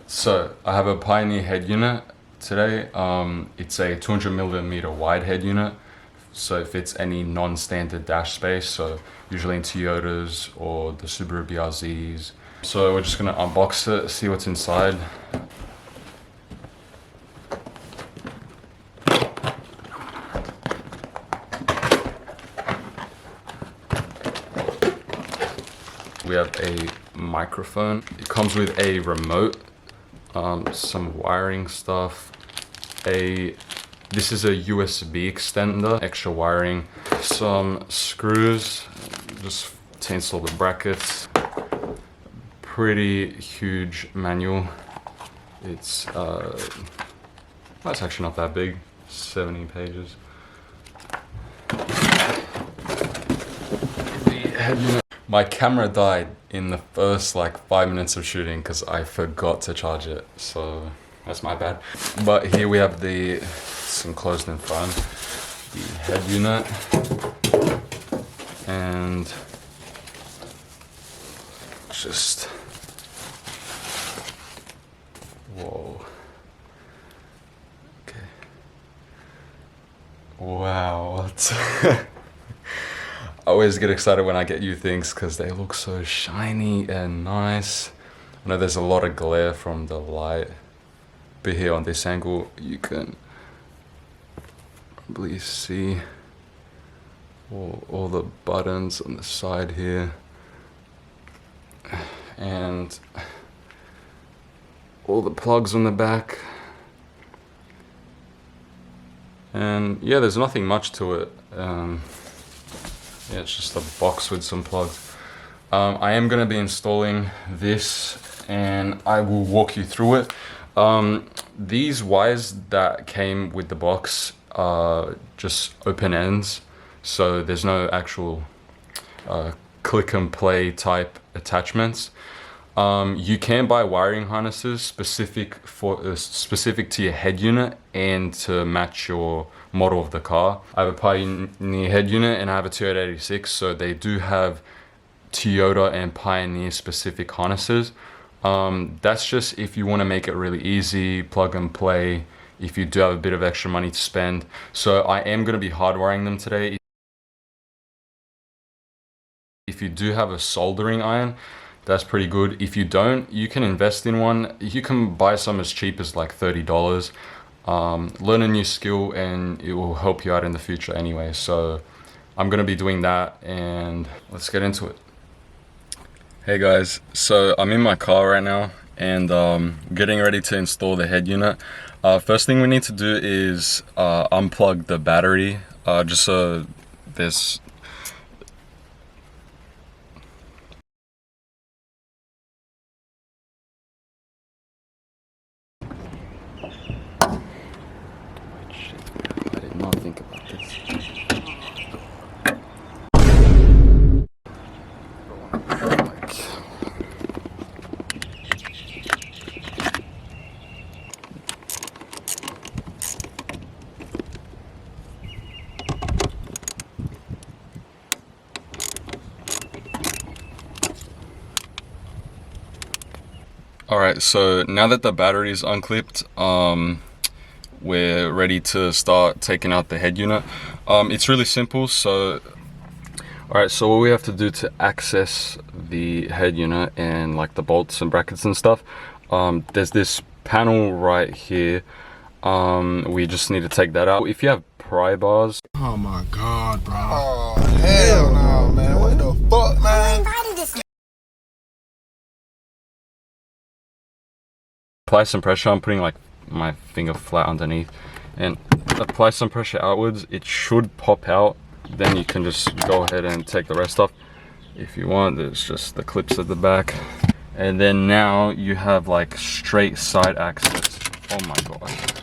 So I have a Pioneer head unit today. It's a 200mm wide head unit, so it fits any non-standard dash space, so usually in Toyotas or the Subaru BRZs. So we're just gonna unbox it, see what's inside. We have a microphone. It comes with a remote, some wiring stuff. This is a USB extender, extra wiring, some screws, just to install the brackets. Pretty huge manual. It's that's actually not that big, 70 pages. The head unit. My camera died in the first like 5 minutes of shooting because I forgot to charge it, so that's my bad. But here we have it's enclosed in front, the head unit, and just, whoa, okay, wow, what? I always get excited when I get new things because they look so shiny and nice. I know there's a lot of glare from the light, but here on this angle you can probably see all the buttons on the side here, and all the plugs on the back. And yeah, there's nothing much to it. Yeah, it's just a box with some plugs. I am going to be installing this and I will walk you through it. These wires that came with the box are just open ends, so there's no actual click and play type attachments. You can buy wiring harnesses specific to your head unit and to match your model of the car. I have a Pioneer head unit and I have a Toyota 86, so they do have Toyota and Pioneer specific harnesses. That's just if you want to make it really easy, plug and play, if you do have a bit of extra money to spend. So I am going to be hardwiring them today. If you do have a soldering iron, that's pretty good. If you don't, you can invest in one. You can buy some as cheap as like $30. Learn a new skill and it will help you out in the future anyway. So I'm gonna be doing that, and let's get into it. Hey guys, so I'm in my car right now and getting ready to install the head unit. First thing we need to do is unplug the battery, just so there's think about this. Alright, so now that the battery is unclipped, we're ready to start taking out the head unit. It's really simple. So alright, so what we have to do to access the head unit and like the bolts and brackets and stuff, there's this panel right here. We just need to take that out. If you have pry bars, oh my god, bro, oh hell no, man, what the fuck, man? apply some pressure. I'm putting like my finger flat underneath and apply some pressure outwards. It should pop out. Then you can just go ahead and take the rest off if you want. There's just the clips at the back, and then now you have like straight side access, oh my god,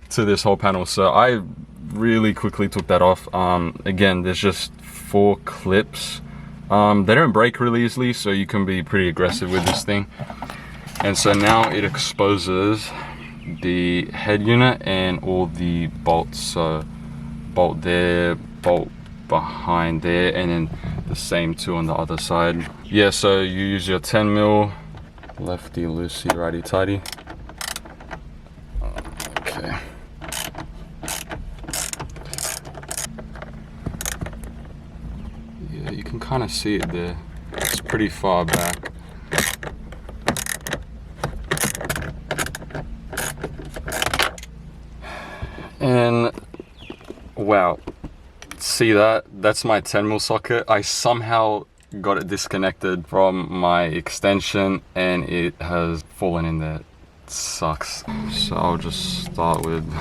to this whole panel. So I really quickly took that off. Again, there's just 4 clips. They don't break really easily, so you can be pretty aggressive with this thing. And so now it exposes the head unit and all the bolts. So bolt there, bolt behind there, and then the same two on the other side. Yeah, so you use your 10mm Lefty loosey, righty tighty. Okay. Yeah, you can kind of see it there. It's pretty far back. And wow, see that? That's my 10mm socket. I somehow got it disconnected from my extension and it has fallen in there. It sucks. So I'll just start with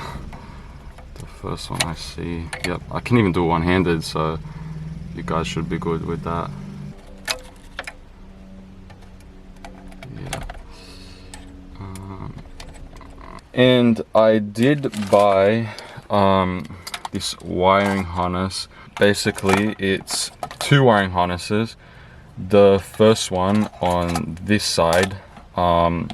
the first one I see. Yep, I can even do it one-handed, so you guys should be good with that. Yeah. And I did buy this wiring harness. Basically, it's 2 wiring harnesses. The first one on this side,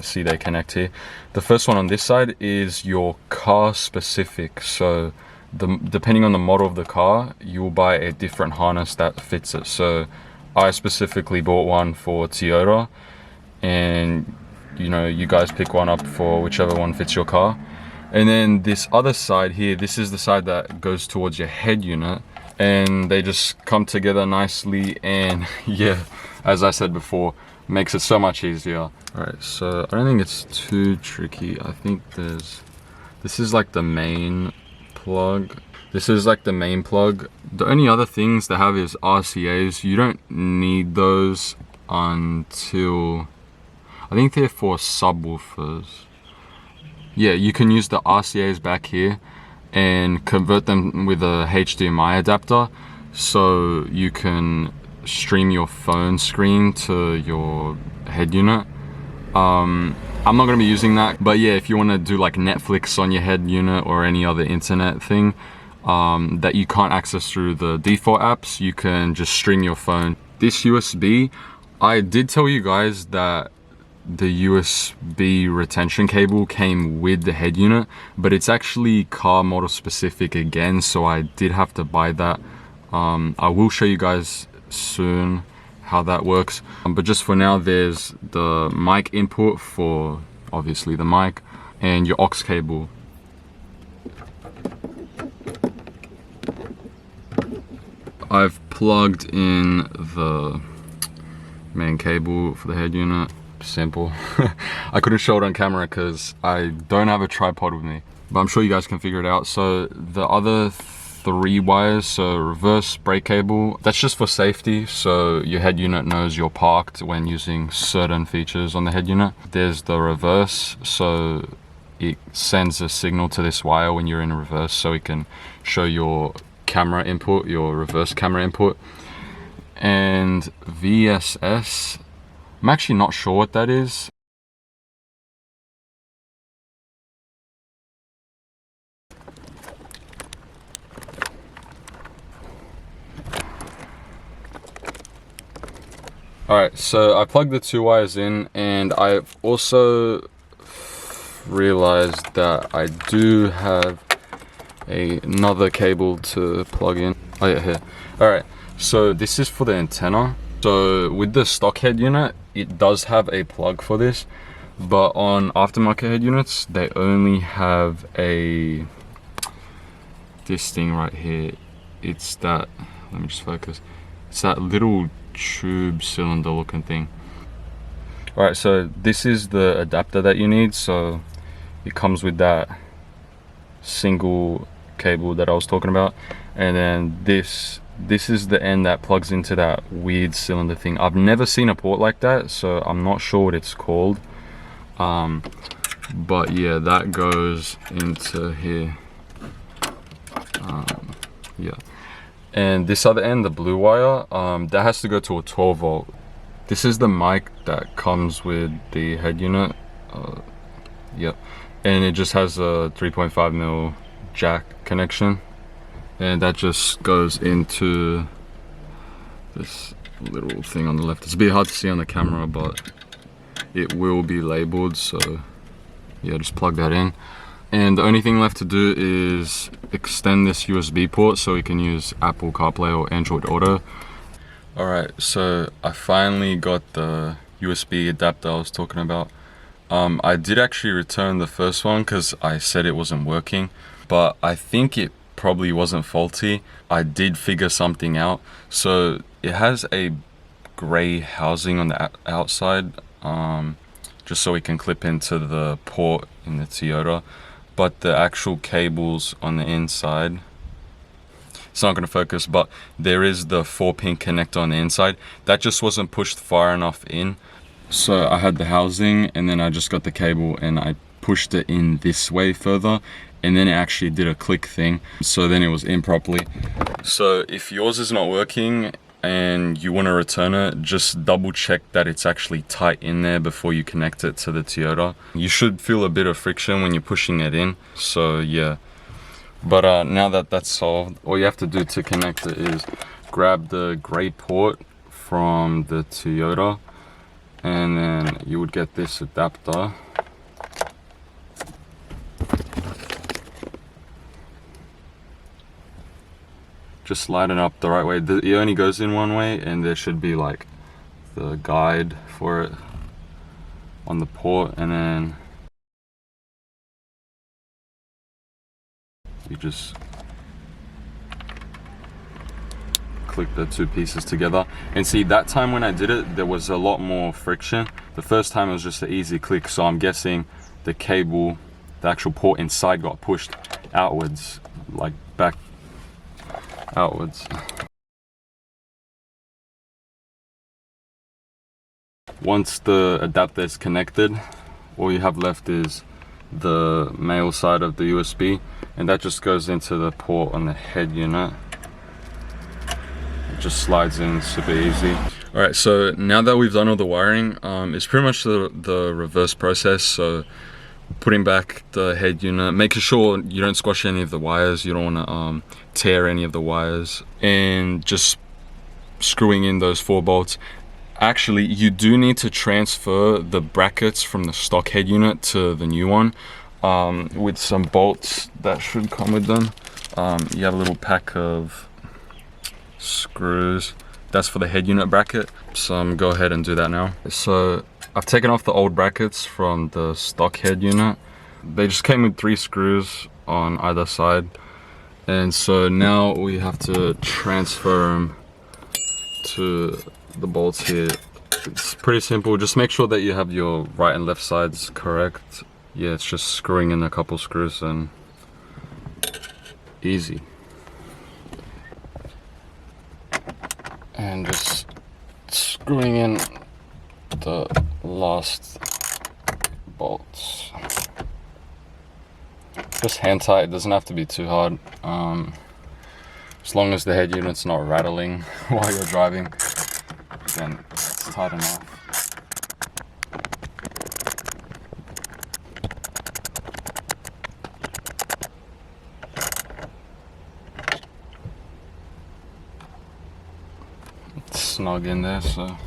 see they connect here. The first one on this side is your car specific. So depending on the model of the car, you'll buy a different harness that fits it. So I specifically bought one for Toyota, and you know, you guys pick one up for whichever one fits your car. And then this other side here, this is the side that goes towards your head unit, and they just come together nicely. And yeah, as I said before, makes it so much easier. All right, so I don't think it's too tricky. I think this is like the main plug. This is like the main plug. The only other things they have is RCAs. You don't need those until, I think they're for subwoofers. Yeah, you can use the RCAs back here and convert them with a HDMI adapter, so you can stream your phone screen to your head unit. I'm not going to be using that, but yeah, if you want to do like Netflix on your head unit or any other internet thing that you can't access through the default apps, you can just stream your phone. This USB, I did tell you guys that the USB retention cable came with the head unit, but it's actually car model specific again, so I did have to buy that. I will show you guys soon how that works, but just for now, there's the mic input for obviously the mic and your aux cable. I've plugged in the main cable for the head unit. Simple. I couldn't show it on camera because I don't have a tripod with me, but I'm sure you guys can figure it out. So the other 3 wires, so reverse brake cable, that's just for safety, so your head unit knows you're parked when using certain features on the head unit. There's the reverse, so it sends a signal to this wire when you're in reverse, so it can show your camera input, your reverse camera input. And VSS, I'm actually not sure what that is. Alright, so I plugged the 2 wires in, and I've also realized that I do have another cable to plug in. Oh yeah, here. Alright, so this is for the antenna. So with the stock head unit, it does have a plug for this, but on aftermarket head units, they only have this thing right here. It's that, let me just focus. It's that little tube cylinder looking thing. All right, so this is the adapter that you need. So it comes with that single cable that I was talking about, and then this is the end that plugs into that weird cylinder thing. I've never seen a port like that, so I'm not sure what it's called, but yeah, that goes into here. Yeah, and this other end, the blue wire, that has to go to a 12 volt. This is the mic that comes with the head unit. Yep, and it just has a 3.5mm jack connection, and that just goes into this little thing on the left. It's a bit hard to see on the camera, but it will be labeled, so yeah, just plug that in. And the only thing left to do is extend this USB port so we can use Apple CarPlay or Android Auto. Alright, so I finally got the USB adapter I was talking about. I did actually return the first one because I said it wasn't working, but I think it probably wasn't faulty. I did figure something out. So it has a gray housing on the outside, just so it can clip into the port in the Toyota, but the actual cables on the inside, it's not going to focus, but there is the 4-pin connector on the inside that just wasn't pushed far enough in. So I had the housing, and then I just got the cable and I pushed it in this way further, and then it actually did a click thing, so then it was in properly. So if yours is not working and you want to return it, just double check that it's actually tight in there before you connect it to the Toyota. You should feel a bit of friction when you're pushing it in, so yeah. But now that that's solved, all you have to do to connect it is grab the gray port from the Toyota, and then you would get this adapter. Just line it up the right way. It only goes in one way, and there should be like the guide for it on the port, and then you just click the two pieces together. And see, that time when I did it, there was a lot more friction. The first time it was just an easy click, so I'm guessing the cable, the actual port inside, got pushed outwards, like back outwards. Once the adapter is connected, all you have left is the male side of the USB, and that just goes into the port on the head unit. It just slides in super easy. Alright, so now that we've done all the wiring, it's pretty much the reverse process. So putting back the head unit, making sure you don't squash any of the wires, you don't want to tear any of the wires, and just screwing in those 4 bolts. Actually, you do need to transfer the brackets from the stock head unit to the new one, with some bolts that should come with them. You have a little pack of screws. That's for the head unit bracket, so I'm gonna go ahead and do that now. So I've taken off the old brackets from the stock head unit. They just came with 3 screws on either side, and so now we have to transfer them to the bolts here. It's pretty simple. Just make sure that you have your right and left sides correct. Yeah, it's just screwing in a couple screws and easy. And just screwing in the last bolts. Just hand tight, it doesn't have to be too hard. As long as the head unit's not rattling while you're driving, then it's tight enough. It's snug in there, so.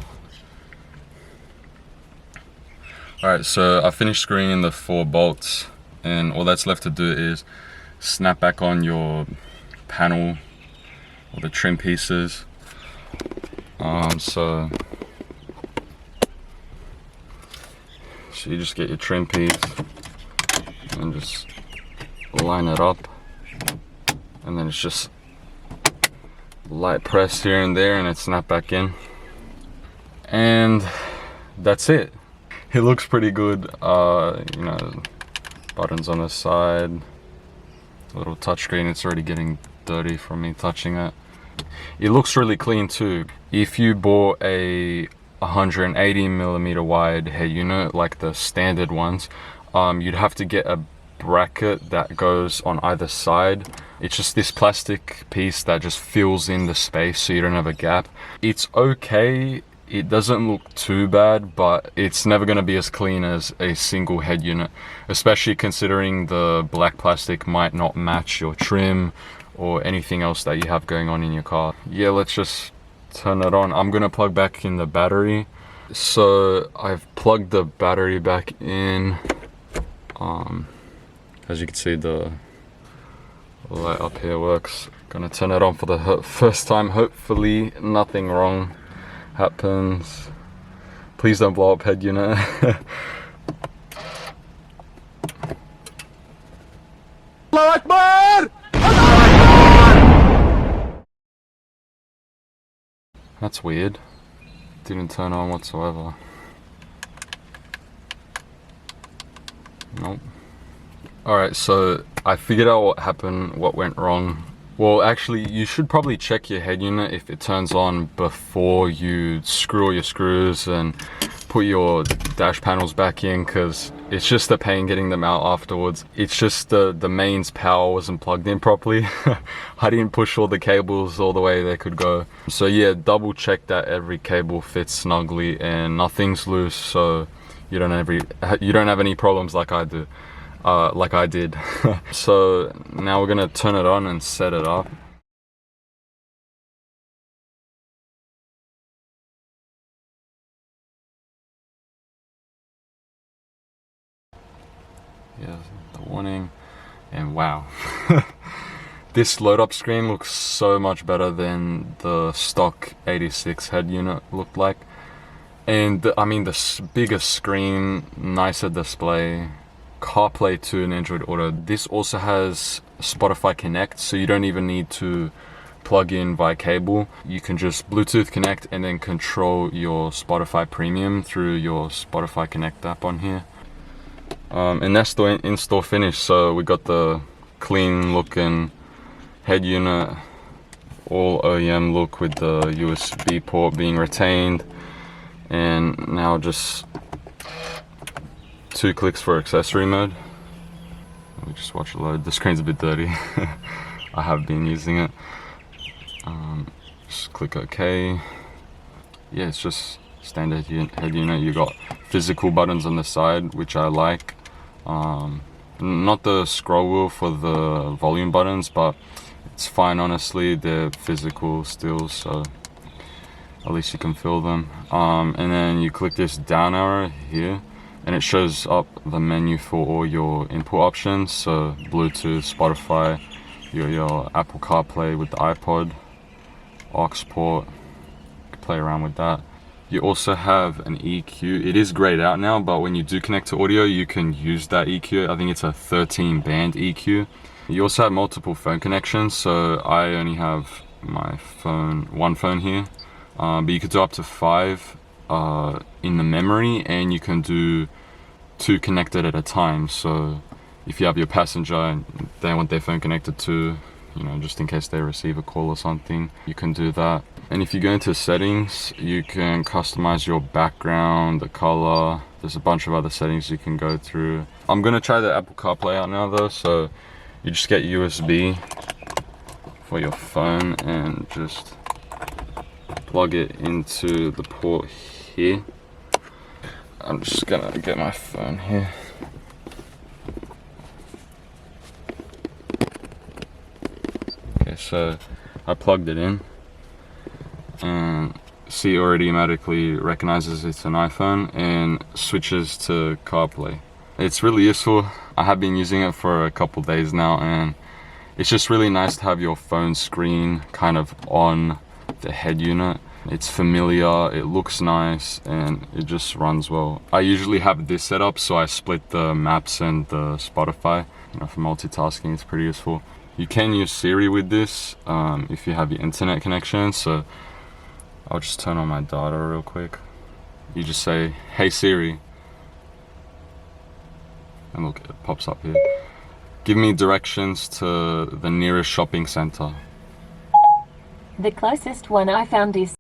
Alright, so I finished screwing in the 4 bolts, and all that's left to do is snap back on your panel or the trim pieces. So you just get your trim piece and just line it up, and then it's just light press here and there, and it's snapped back in, and that's it. It looks pretty good. You know, buttons on the side, a little touchscreen. It's already getting dirty from me touching it. It looks really clean too. If you bought a 180mm wide head unit like the standard ones, you'd have to get a bracket that goes on either side. It's just this plastic piece that just fills in the space so you don't have a gap. It's okay, it doesn't look too bad, but it's never going to be as clean as a single head unit, especially considering the black plastic might not match your trim or anything else that you have going on in your car. Yeah, let's just turn it on. I'm gonna plug back in the battery. So I've plugged the battery back in. As you can see, the light up here works. Gonna turn it on for the first time. Hopefully nothing wrong happens. Please don't blow up head unit. Allahu Akbar! That's weird. Didn't turn on whatsoever. Nope. Alright, so I figured out what happened, what went wrong. Well, actually, you should probably check your head unit if it turns on before you screw all your screws and put your dash panels back in, because it's just a pain getting them out afterwards. It's just the mains power wasn't plugged in properly. I didn't push all the cables all the way they could go. So yeah, double check that every cable fits snugly and nothing's loose, so you don't have any problems like I do. Like I did. So now we're gonna turn it on and set it up. Yeah, the warning, and wow. This load up screen looks so much better than the stock 86 head unit looked like. And I mean, the bigger screen, nicer display, CarPlay to an Android Auto. This also has Spotify Connect, so you don't even need to plug in via cable. You can just Bluetooth connect and then control your Spotify Premium through your Spotify Connect app on here. And that's the install finish. So we got the clean looking head unit, all OEM look with the USB port being retained, and now just 2 clicks for accessory mode. We just watch it load. The screen's a bit dirty. I have been using it. Just click OK. Yeah, it's just standard head unit. You got physical buttons on the side, which I like. Not the scroll wheel for the volume buttons, but it's fine, honestly. They're physical still, so at least you can feel them. And then you click this down arrow here, and it shows up the menu for all your input options. So Bluetooth, Spotify, your Apple CarPlay with the iPod, aux port, you can play around with that. You also have an EQ. It is grayed out now, but when you do connect to audio, you can use that EQ. I think it's a 13 band EQ. You also have multiple phone connections, so I only have my phone, one phone here, but you could do up to 5 in the memory, and you can do 2 connected at a time. So if you have your passenger and they want their phone connected to, you know, just in case they receive a call or something, you can do that. And if you go into settings, you can customize your background, the color. There's a bunch of other settings you can go through. I'm gonna try the Apple CarPlay out now though, so you just get USB for your phone and just plug it into the port here. I'm just gonna get my phone here. Okay, so I plugged it in, and see, it already automatically recognizes it's an iPhone and switches to CarPlay. It's really useful. I have been using it for a couple days now, and it's just really nice to have your phone screen kind of on the head unit. It's familiar, it looks nice, and it just runs well. I usually have this set up, so I split the maps and the Spotify. You know, for multitasking, it's pretty useful. You can use Siri with this if you have your internet connection, so I'll just turn on my data real quick. You just say, "Hey Siri," and look, it pops up here. Give me directions to the nearest shopping center. The closest one I found is